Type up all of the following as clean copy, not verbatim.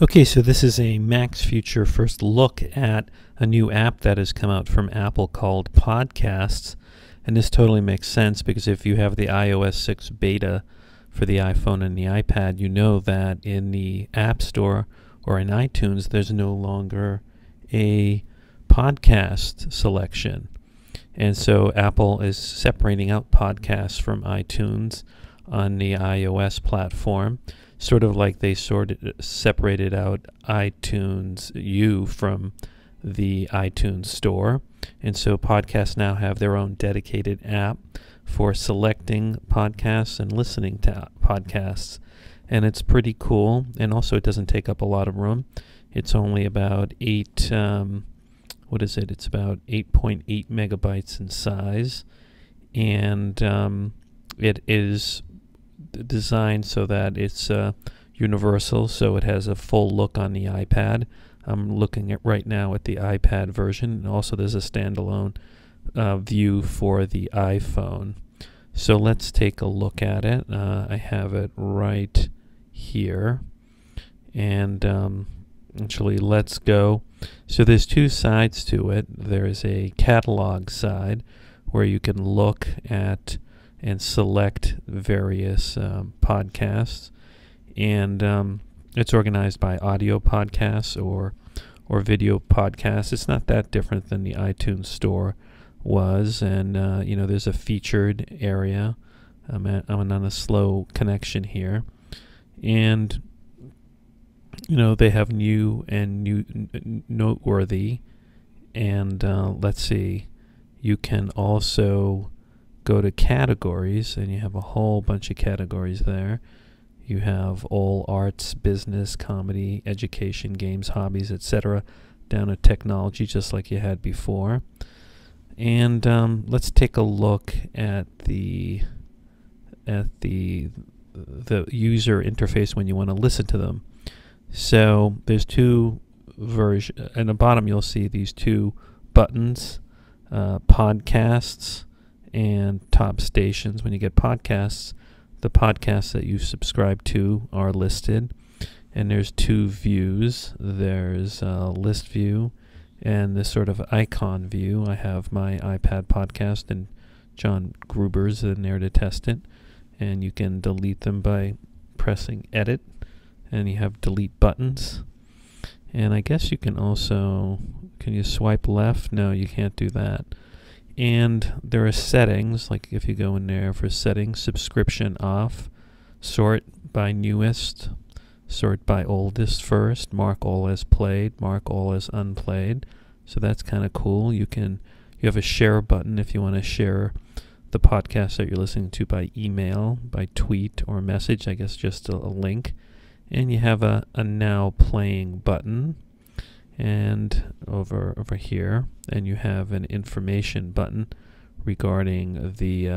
Okay, so this is a MacsFuture first look at a new app that has come out from Apple called Podcasts. And this totally makes sense because if you have the iOS 6 beta for the iPhone and the iPad, you know that in the App Store or in iTunes, there's no longer a podcast selection. And so Apple is separating out podcasts from iTunes on the iOS platform, sort of like they separated out iTunes U from the iTunes Store. And so podcasts now have their own dedicated app for selecting podcasts and listening to podcasts. And it's pretty cool. And also it doesn't take up a lot of room. It's only about It's about 8.8 megabytes in size. And it is designed so that it's universal, so it has a full look on the iPad. I'm looking at right now at the iPad version, and also there's a standalone view for the iPhone. So let's take a look at it. I have it right here, and actually let's go. So there's two sides to it. There's a catalog side where you can look at and select various podcasts, and it's organized by audio podcasts or video podcasts. It's not that different than the iTunes Store was, and there's a featured area. I'm on a slow connection here, and they have new and noteworthy, and let's see, you can also go to categories, and you have a whole bunch of categories there. You have all arts, business, comedy, education, games, hobbies, etc., down to technology, just like you had before. And let's take a look at the user interface when you want to listen to them. So there's two versions. At the bottom, you'll see these two buttons: podcasts and top stations. When you get podcasts, the podcasts that you subscribe to are listed, and there's two views. There's a list view and this sort of icon view. I have my iPad podcast and John Gruber's in there to test it, and you can delete them by pressing edit, and you have delete buttons. And I guess you can also, can you swipe left? No, you can't do that. And there are settings, like if you go in there for settings, subscription off, sort by newest, sort by oldest first, mark all as played, mark all as unplayed. So that's kind of cool. You have a share button if you want to share the podcast that you're listening to by email, by tweet or message, I guess just a link. And you have a now playing button, and over here, and you have an information button regarding the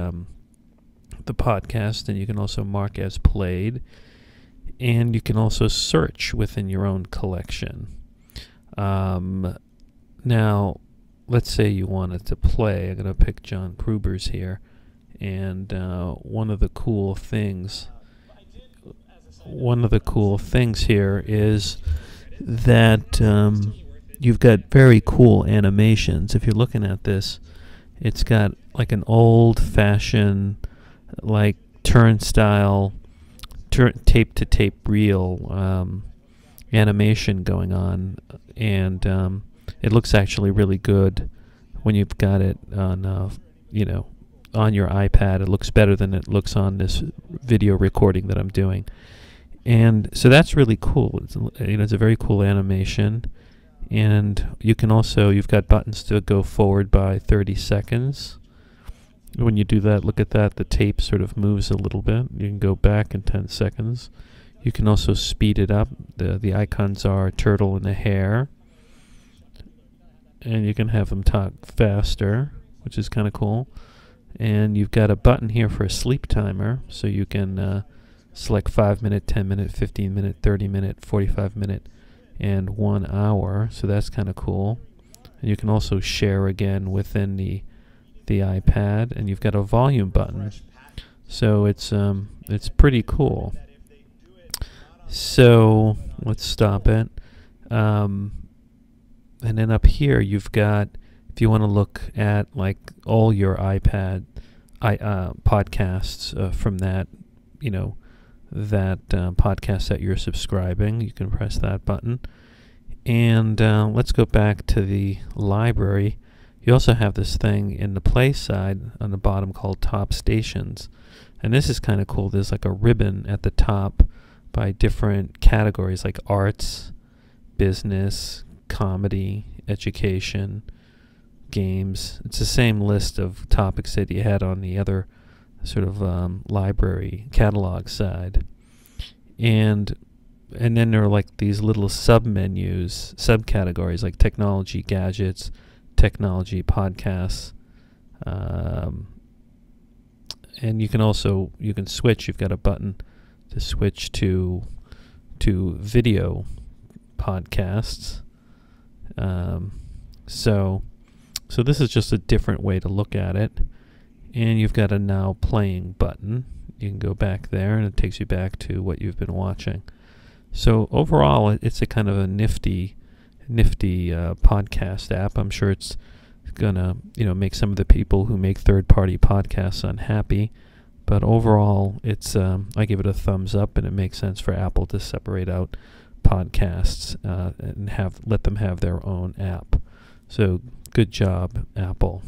podcast, and you can also mark as played, and you can also search within your own collection. Now let's say you wanted to play. I'm going to pick John Gruber's here, and one of the cool things here is that you've got very cool animations. If you're looking at this, it's got like an old-fashioned, like turnstile, tape-to-tape reel animation going on, and it looks actually really good when you've got it on, on your iPad. It looks better than it looks on this video recording that I'm doing. And so that's really cool. It's a very cool animation. And you can also, you've got buttons to go forward by 30 seconds. When you do that, look at that, the tape sort of moves a little bit. You can go back in 10 seconds. You can also speed it up. The icons are a turtle and a hare. And you can have them talk faster, which is kind of cool. And you've got a button here for a sleep timer, so you can select 5-minute, 10-minute, 15-minute, 30-minute, 45-minute, and 1 hour. So that's kind of cool. And you can also share again within the iPad, and you've got a volume button. So it's pretty cool. So let's stop it. Um, and then up here you've got, if you want to look at like all your iPad podcasts from that, that podcast that you're subscribing, you can press that button. And let's go back to the library. You also have this thing in the play side on the bottom called Top Stations. And this is kind of cool. There's like a ribbon at the top by different categories like arts, business, comedy, education, games. It's the same list of topics that you had on the other sort of library catalog side. And then there are like these little sub-menus, subcategories like technology, gadgets, technology, podcasts. And you can switch. You've got a button to switch to video podcasts. So this is just a different way to look at it. And you've got a now playing button. You can go back there and it takes you back to what you've been watching. So overall, it's a kind of a nifty podcast app. I'm sure it's gonna make some of the people who make third-party podcasts unhappy, but overall, it's I give it a thumbs up, and it makes sense for Apple to separate out podcasts and let them have their own app. So good job, Apple.